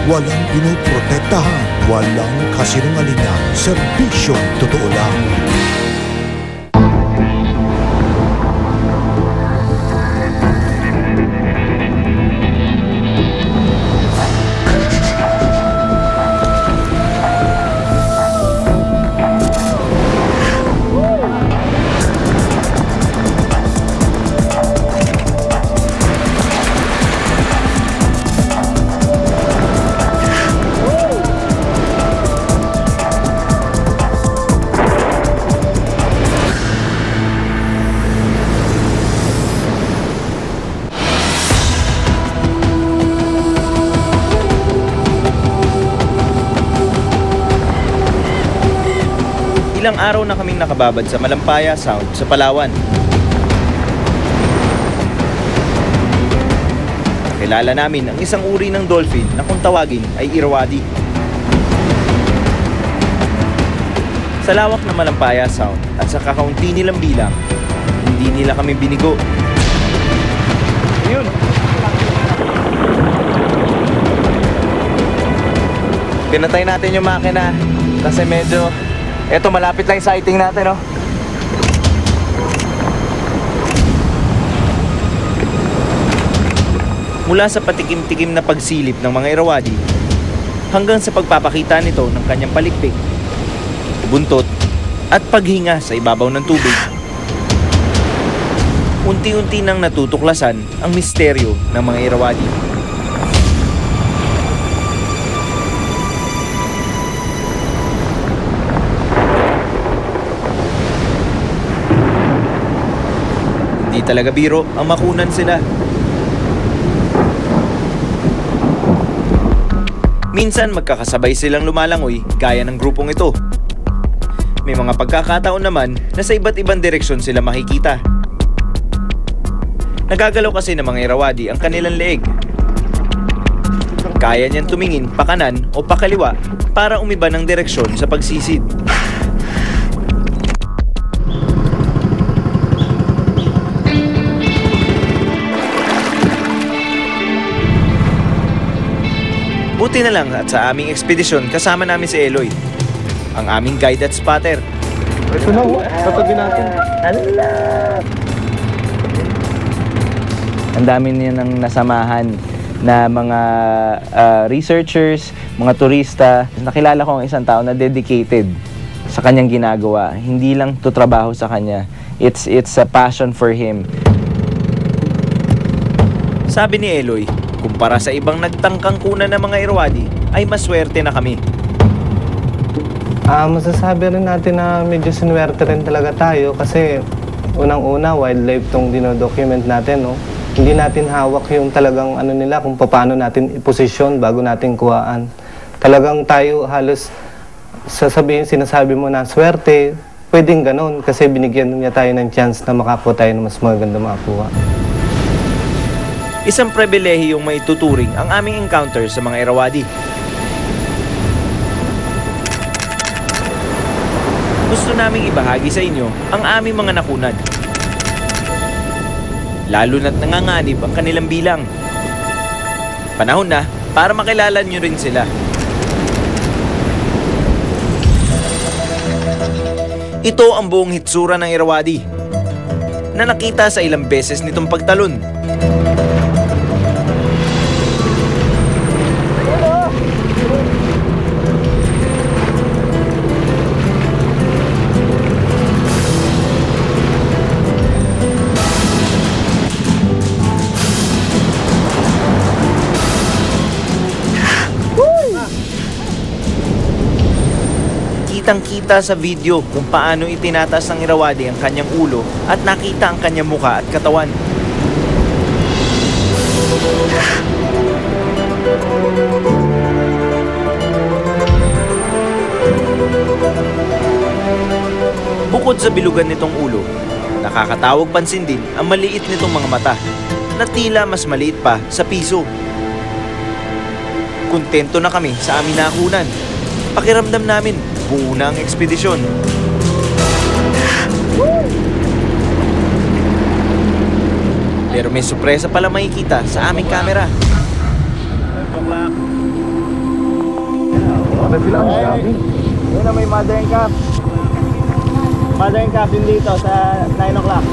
Walang pinoprotektahan, walang kasinungalingan, serbisyong totoo lang. Ilang araw na kaming nakababad sa Malampaya Sound sa Palawan. Nakilala namin ang isang uri ng dolphin na kung tawagin ay Irrawaddy. Sa lawak ng Malampaya Sound at sa kakaunti nilang bilang, hindi nila kami binigo. Yun! Pinatay natin yung makina kasi medyo eto, malapit lang yung sighting natin, no? Mula sa patikim-tikim na pagsilip ng mga Irrawaddy hanggang sa pagpapakita nito ng kanyang palikpik, buntot at paghinga sa ibabaw ng tubig, unti-unti nang natutuklasan ang misteryo ng mga Irrawaddy. Hindi talaga biro ang makunan sila. Minsan magkakasabay silang lumalangoy gaya ng grupong ito. May mga pagkakataon naman na sa iba't ibang direksyon sila makikita. Nagagalaw kasi ng mga Irrawaddy ang kanilang leeg. Kaya niyan tumingin pakanan o pakaliwa para umiba ng direksyon sa pagsisid. Buti na lang at sa aming ekspedisyon kasama namin si Eloy, ang aming guide at spotter. Ito na, tatabi natin. Ang dami niya ng nasamahan na mga researchers, mga turista. Nakilala ko ang isang tao na dedicated sa kanyang ginagawa. Hindi lang to trabaho sa kanya. It's a passion for him. Sabi ni Eloy, kumpara sa ibang nagtangkang kunan ng mga Irrawaddy, ay maswerte na kami. Masasabi rin natin na medyo sinuwerte rin talaga tayo kasi unang-una, wildlife tong dinodocument natin, no? Hindi natin hawak yung talagang ano nila, kung paano natin iposisyon bago natin kuhaan. Talagang tayo halos sinasabi mo na swerte, pwedeng ganun kasi binigyan niya tayo ng chance na makakuha tayo ng mas maganda makakuha. Isang pribilehiyong maituturing ang aming encounter sa mga Irrawaddy. Gusto naming ibahagi sa inyo ang aming mga nakunan. Lalo na't nanganganib ang kanilang bilang. Panahon na para makilala nyo rin sila. Ito ang buong hitsura ng Irrawaddy na nakita sa ilang beses nitong pagtalon. Kitang-kita sa video kung paano itinataas ng Irrawaddy ang kanyang ulo at nakita ang kanyang muka at katawan. Bukod sa bilugan nitong ulo, nakakatawag pansin din ang maliit nitong mga mata na tila mas maliit pa sa piso. Kontento na kami sa aming nakunan. Pakiramdam namin, buo na ang ekspedisyon. Pero may sorpresa pala makikita sa aming kamera. na sila. Ang dami. Yun na may mother and calf. Mother and calf din dito sa 9 o'clock.